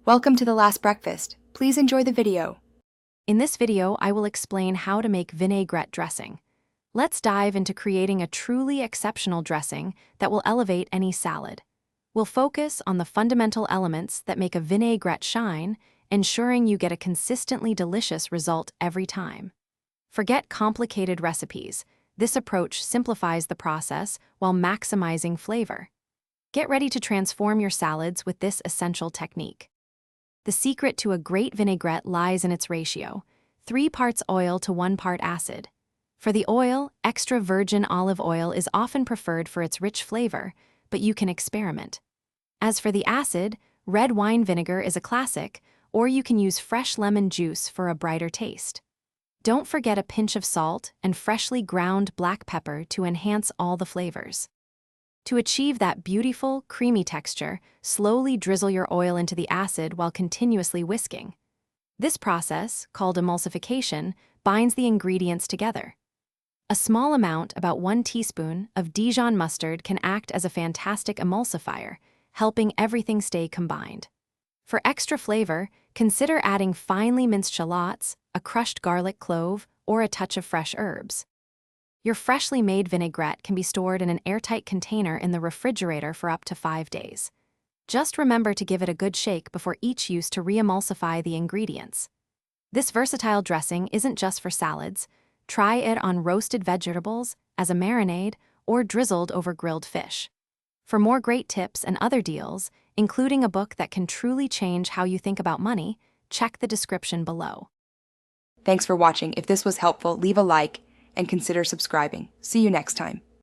Welcome to The Last Breakfast. Please enjoy the video. In this video, I will explain how to make vinaigrette dressing. Let's dive into creating a truly exceptional dressing that will elevate any salad. We'll focus on the fundamental elements that make a vinaigrette shine, ensuring you get a consistently delicious result every time. Forget complicated recipes. This approach simplifies the process while maximizing flavor. Get ready to transform your salads with this essential technique. The secret to a great vinaigrette lies in its ratio, 3 parts oil to 1 part acid. For the oil, extra virgin olive oil is often preferred for its rich flavor, but you can experiment. As for the acid, red wine vinegar is a classic, or you can use fresh lemon juice for a brighter taste. Don't forget a pinch of salt and freshly ground black pepper to enhance all the flavors. To achieve that beautiful, creamy texture, slowly drizzle your oil into the acid while continuously whisking. This process, called emulsification, binds the ingredients together. A small amount, about 1 teaspoon, of Dijon mustard can act as a fantastic emulsifier, helping everything stay combined. For extra flavor, consider adding finely minced shallots, a crushed garlic clove, or a touch of fresh herbs. Your freshly made vinaigrette can be stored in an airtight container in the refrigerator for up to 5 days. Just remember to give it a good shake before each use to re-emulsify the ingredients. This versatile dressing isn't just for salads. Try it on roasted vegetables, as a marinade, or drizzled over grilled fish. For more great tips and other deals, including a book that can truly change how you think about money, check the description below. Thanks for watching. If this was helpful, leave a like and consider subscribing. See you next time.